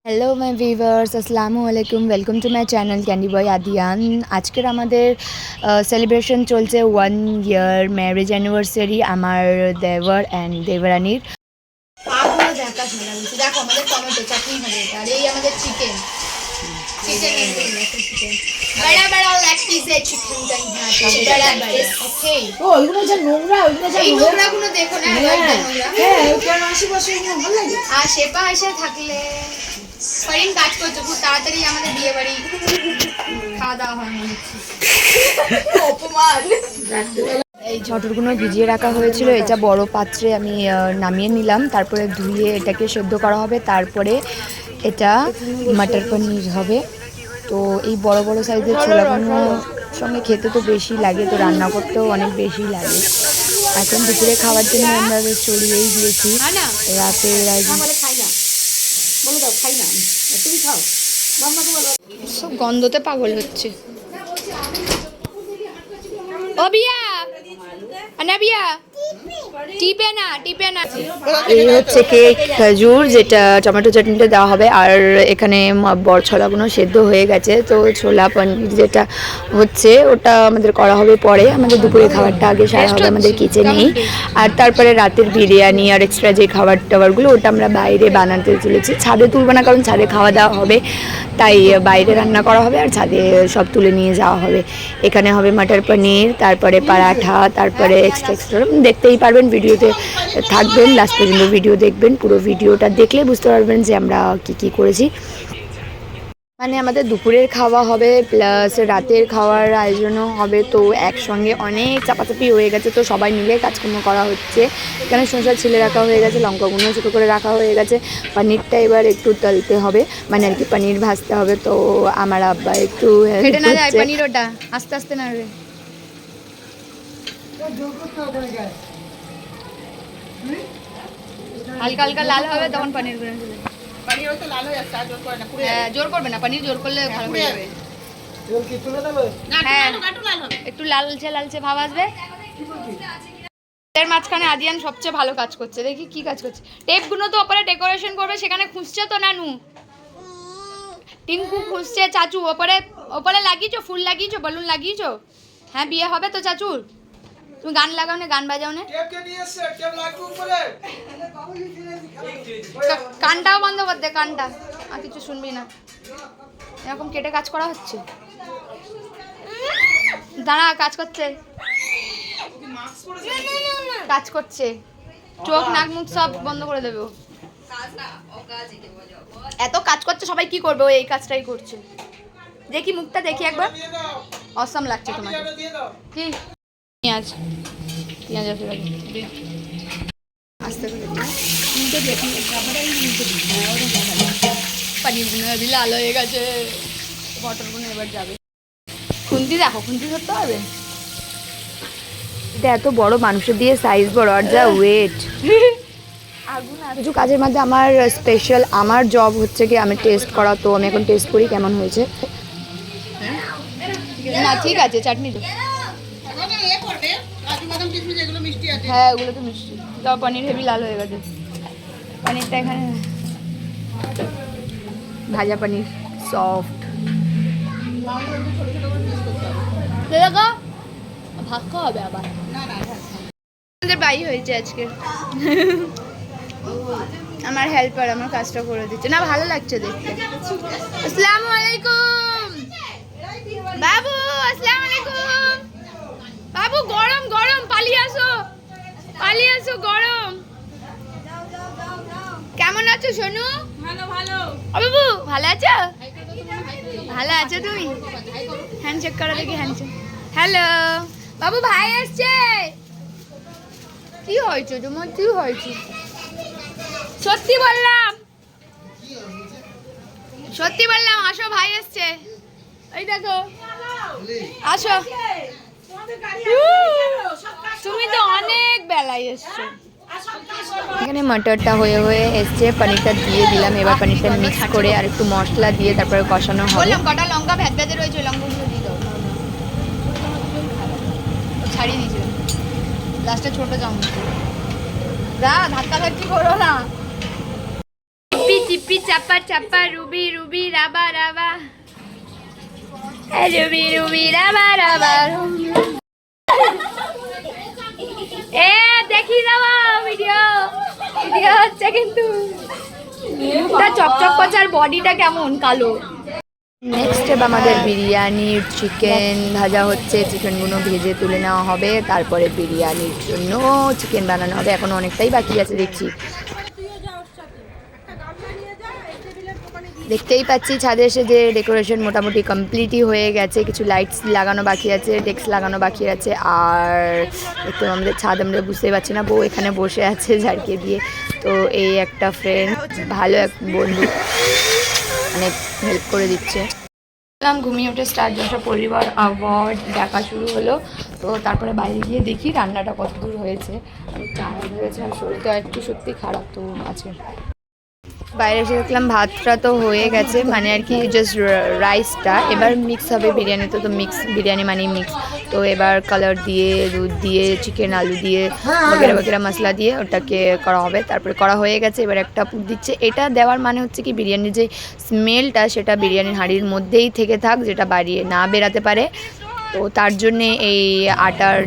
Hello my viewers, আসসালামু আলাইকুম। Welcome to my channel Candy Boy Adiyan. আজকের আমাদের সেলিব্রেশন চলছে 1 ইয়ার ম্যারেজ অ্যানিভার্সারি আমার দেওর অ্যান্ড দেবরানির। দেখো আমাদের টমেটো চাটনি হবে এটা, আর এই আমাদের চিকেন बड़ा बड़ा लेग पीस है चिकन का यहाँ पे बड़ा बड़ा ओके ও এগুলো যা নোংরা ওইগুলো যা এই নোংরাগুলো দেখো না একদম নোংরা হ্যাঁ কেন আশেপাশে এগুলো ভালো লাগে আর শেপা এসে থাকলে ফাইন কাজ করছে খুব তাড়াতাড়ি আমাদের বিয়ে বাড়ি খাওয়া দাওয়া হয় মনে হচ্ছে অপমান। এই ঝটরগুলো ভিজিয়ে রাখা হয়েছিল, এটা বড় পাত্রে আমি নামিয়ে নিলাম, তারপরে ধুয়ে এটাকে সেদ্ধ করা হবে, তারপরে এটা মাটার পনির হবে। তো এই বড় বড় সাইজের ছোলাগুলো সঙ্গে খেতে তো বেশি লাগে, তো রান্না করতেও অনেক বেশি লাগে। এখন দুপুরে খাওয়ার জন্য আমরা চড়িয়েই দিয়েছি রাতে। সব গন্ধতে পাগল হচ্ছে। ও বিয়া আনাবিয়া টিপে না এই হচ্ছে কেক খেজুর, যেটা টমেটো চাটনিটা দেওয়া হবে। আর এখানে বড় ছোলাগুলো সেদ্ধ হয়ে গেছে, তো ছোলা পনির যেটা হচ্ছে ওটা আমাদের করা হবে পরে। আমাদের দুপুরে খাবারটা আগে সারা হবে আমাদের কিচেনেই, আর তারপরে রাতের বিরিয়ানি আর এক্সট্রা যে খাবার টাবারগুলো ওটা আমরা বাইরে বানাতে চলেছি। ছাদে তুলব না, কারণ ছাদে খাওয়া দাওয়া হবে, তাই বাইরে রান্না করা হবে আর ছাদে সব তুলে নিয়ে যাওয়া হবে। এখানে হবে মাটার পনির, তারপরে পরাঠা, তারপরে এক্সট্রা দেখতেই পারবেন, ভিডিওতে থাকবেন, লাস্ট পর্যন্ত ভিডিও দেখবেন। পুরো ভিডিওটা দেখলে বুঝতে পারবেন যে আমরা কি করেছি। মানে আমাদের দুপুরের খাওয়া হবে প্লাস রাতের খাওয়ার আয়োজনও হবে, তো একসঙ্গে অনেক চাপাচাপি হয়ে গেছে, তো সবাই মিলে কাজকর্ম করা হচ্ছে। এখানে শসা ছিলে রাখা হয়ে গেছে, লঙ্কাগুলো ছোটো করে রাখা হয়ে গেছে। পনিরটা এবার একটু তলতে হবে, মানে আর কি পনির ভাজতে হবে, তো আমার আব্বা একটু পনির ওটা আস্তে আস্তে নাড়বে। হালকা হালকা লাল হবে তখন পনির গুলো পানি হয়তো লাল হয়ে যাচ্ছে, আর জোর করে না পুরো জোর করবে না, পনির জোর করলে ভালো হয়ে যাবে। জল কি তুলে দেবে হ্যাঁ একটু লালচে লালচে ভাব আসবে। এর মাঝখানে আদিয়ান সবচেয়ে ভালো কাজ করছে, দেখি কি কাজ করছে। টেপগুলো তো ওপরে ডেকোরেশন করবে, সেখানে খুঁজছে তো নানু, টিঙ্কু খুঁজছে, চাচু ওপরে ওপরে লাগিয়েছো, ফুল লাগিয়েছো, বেলুন লাগিয়েছো। হ্যাঁ বিয়ে হবে তো চাচুর। তুমি গান লাগাও না, গান বাজাও না, কানটাও বন্ধ কর দে, কানটা আর কিছু শুনবি না। এরকম কেটে কাজ করা হচ্ছে, দাঁড়া কাজ করছে, কাজ করছে, চোখ নাক মুখ সব বন্ধ করে দেবে। এত কাজ করছে, সবাই কি করবে, ও এই কাজটাই করছে। দেখি মুখটা দেখি একবার, অসাম লাগছে তোমাকে। কি পেঁয়াজ পেঁয়াজ আস্তে করে পনিরগুলো হেবি লাল হয়ে গেছে, মটরগুলো এবার যাবে। খুন্তি দেখো, খুন্তি ধরতে হবে। এটা এত বড়, মানুষের দিয়ে সাইজ বড়, আর যা ওয়েট। কিছু কাজের মধ্যে আমার স্পেশাল, আমার জব হচ্ছে কি আমি টেস্ট করা, তো আমি এখন টেস্ট করি কেমন হয়েছে। না ঠিক আছে, চাটনি হ্যাঁ ওগুলো তো মিষ্টি। তাও পনির হেভি লাল হয়ে গেছে। পনিরটা এখানে ভাজা পনির সফট, ভাগ খাওয়া হবে আবার। আমাদের বাই হয়েছে আজকে, আমার হেল্পার আমার কাজটা করে দিচ্ছে না, ভালো লাগছে দেখতে। আসসালামু আলাইকুম বাবু, আসসালামু আলাইকুম বাবু। গরম গরম, পালিয়ে আসো গরম। কেমন আছো সোনু? ভালো ভালো। বাবু ভালো আছো? ভালো আছো তুমি? হ্যান্ডশেক করো দেখি, হ্যান্ডশেক। হ্যালো বাবু, ভাই আসছে। কি হয়েছে তোমার, কি হয়েছে? সত্যি বললাম আসো, ভাই আসছে, এই দেখো আসো। তুমি তো অনেক বেলায় এসছো। এখানে মটরটা হয়ে এসছে, পনিরটা দিয়ে দিলাম। এবার পনিরটা মিক্স করে আর একটু মশলা দিয়ে তারপরে কষানো হবে। কটা লঙ্কা ভেজে রয়েছে, লঙ্কাগুলো দিয়ে দাও। ছাড়িয়ে দিয়েছিল লাস্টে ছোট চামচ। ধাক্কা ধাক্কি করো না। চিপি চাপা চাপা রুবি রুবি রাবা রাবা রুবি রুবি রাবা রাবা এ দেখি যাবো ভিডিও ভিডিও হচ্ছে কিন্তু মুখটা চকচক করছে আর বডিটা কেমন কালো। নেক্সট স্টেপ আমাদের বিরিয়ানির চিকেন ভাজা হচ্ছে, চিকেনগুলো ভেজে তুলে নেওয়া হবে, তারপরে বিরিয়ানির জন্য চিকেন বানানো হবে। এখন অনেকটাই বাকি আছে দেখছি। দেখতেই পাচ্ছি ছাদে এসে যে ডেকোরেশন মোটামুটি কমপ্লিটই হয়ে গেছে, কিছু লাইটস লাগানো বাকি আছে, ডেস্ক লাগানো বাকি আছে। আর একটু আমাদের ছাদ আমরা বুঝতেই পারছি না, বউ এখানে বসে আছে ঝাড়কে দিয়ে। তো এই একটা ফ্রেন্ড, ভালো এক বন্ধু, অনেক হেল্প করে দিচ্ছে। ঘুমিয়ে উঠে স্টার জলসা পরিবার অ্যাওয়ার্ড দেখা শুরু হলো। তো তারপরে বাইরে গিয়ে দেখি রান্নাটা কত দূর হয়েছে। আমি টায়ার্ড হয়েছে আর শরীরটা একটু সত্যি খারাপ তো আছে। বাইরে এসে দেখলাম ভাতটা তো হয়ে গেছে, মানে আর কি জাস্ট রাইসটা এবার মিক্স হবে বিরিয়ানিতে। তো মিক্স বিরিয়ানি মানে মিক্স, তো এবার কালার দিয়ে দুধ দিয়ে চিকেন আলু দিয়ে বগেরা বগেরা মশলা দিয়ে ওটাকে করা হবে। তারপরে করা হয়ে গেছে, এবার একটা পুর দিচ্ছে। এটা দেওয়ার মানে হচ্ছে কি বিরিয়ানির যে স্মেলটা সেটা বিরিয়ানির হাঁড়ির মধ্যেই থেকে থাক, যেটা বাড়িয়ে না বেরাতে পারে। তো তার জন্যে এই আটার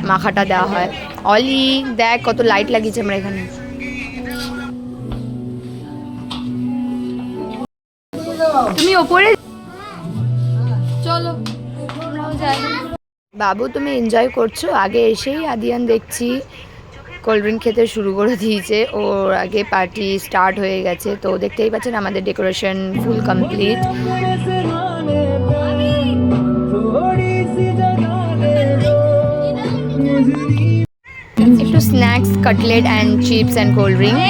মাখাটা দেওয়া হয়। অলি দেখ কত লাইট লাগিয়েছে আমরা এখানে। তুমি ওপরে চলো, বাবু তুমি এনজয় করছো? আগে এসেই আদিয়ান দেখছি কোল্ড ড্রিঙ্ক খেতে শুরু করে দিয়েছে, ওর আগে পার্টি স্টার্ট হয়ে গেছে। তো দেখতেই পাচ্ছেন আমাদের ডেকোরেশন ফুল কমপ্লিট। একটু snacks, cutlet and chips and cold drink.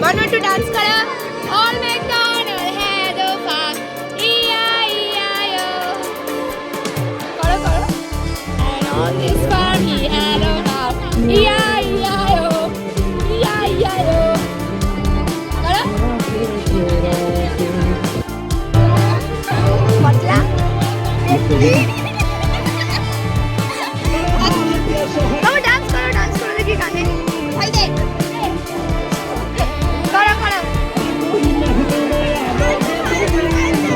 मानो टू डांस करा ऑल मैकडॉनल्ड है दो पास E-I-E-I-O करो करो and on this farm he had a house E-I-E-I-O E-I-E-I-O करो पतला डांस करो देखिए गाने भाई देख करो करो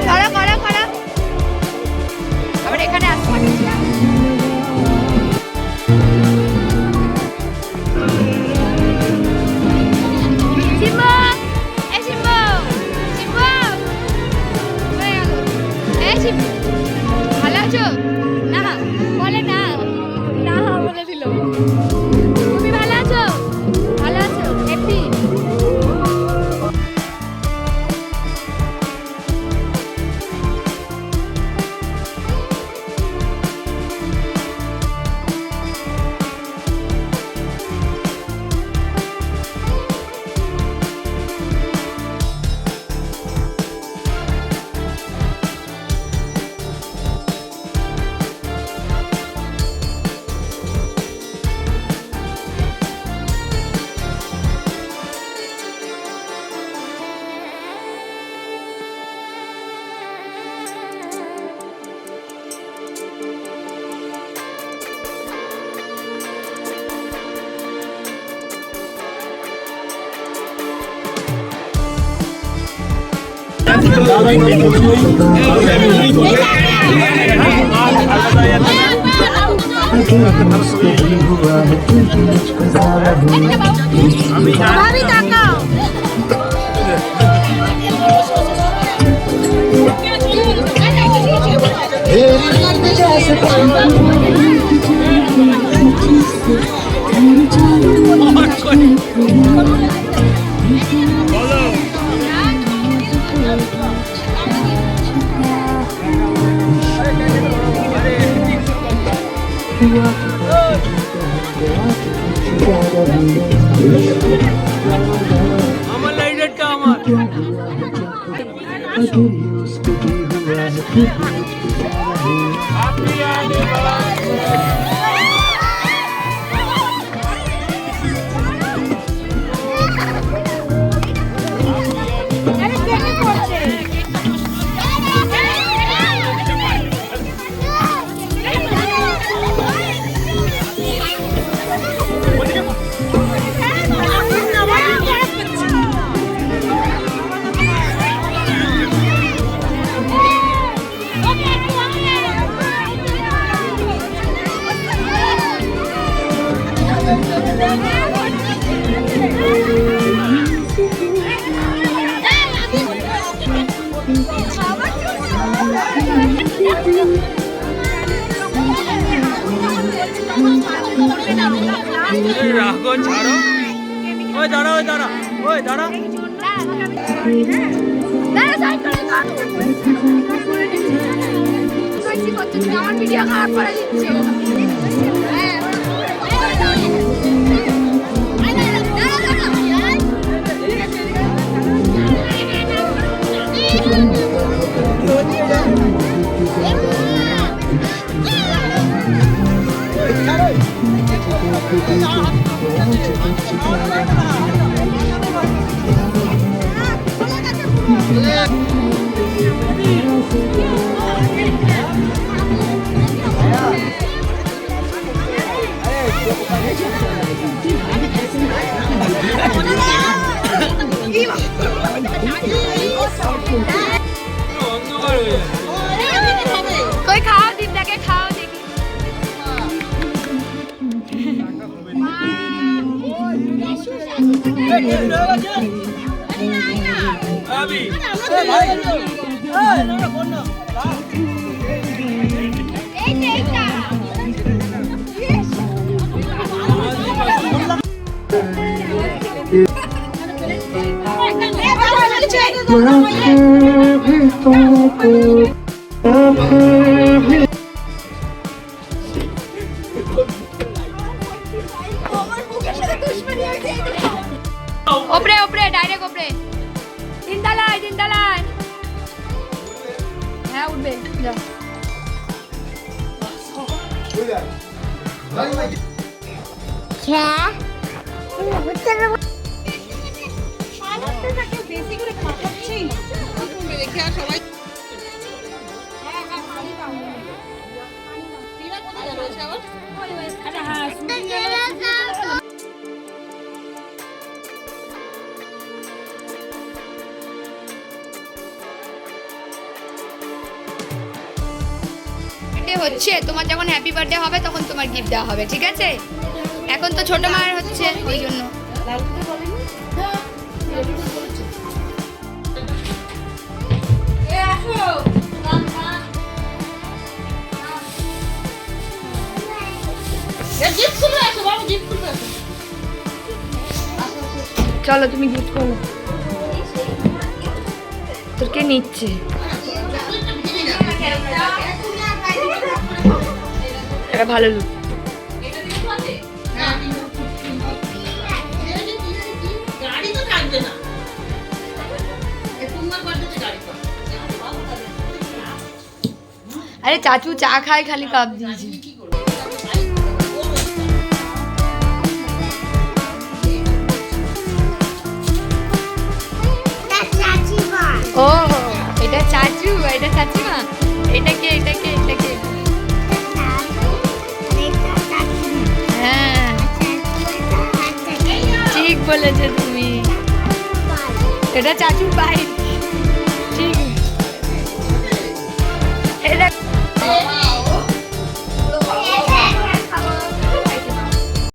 करो करो करो আবার এখানে আসো সিম্বো এ সিম্বো সিম্বো এ সিম্বো ভালো আছো না বলে না না বলে দিল তুমি ভালো আছো হ্যাপি আমার লাইটারটা আমার রাখো ছাড়ো ওই দাঁড়া ওই দাঁড়া ওই দাঁড়া আমার ভিডিও খারাপ করে দিচ্ছে কই খাও দিদাকে খাও দেখি ওপরে ওপরে ডাইরেক্ট ওপরে তিনতলায় তিনতলায় হ্যাঁ উঠবে যাও হচ্ছে তোমার যখন হ্যাপি বার্থডে হবে তখন তোমার গিফট দেওয়া হবে ঠিক আছে এখন তো ছোট মায়ের হচ্ছে ওই জন্য চলো তুমি গিফট করো তোর কে নিচ্ছে এটা ভালো লুক আরে চাচু চা খায় খালি কাপ দিয়েছি ও এটা চাচু এটা চাচিমা এটা কে এটা কে এটা কে হ্যাঁ ঠিক বলেছো তুমি এটা চাচুর বাইক ঠিক এটা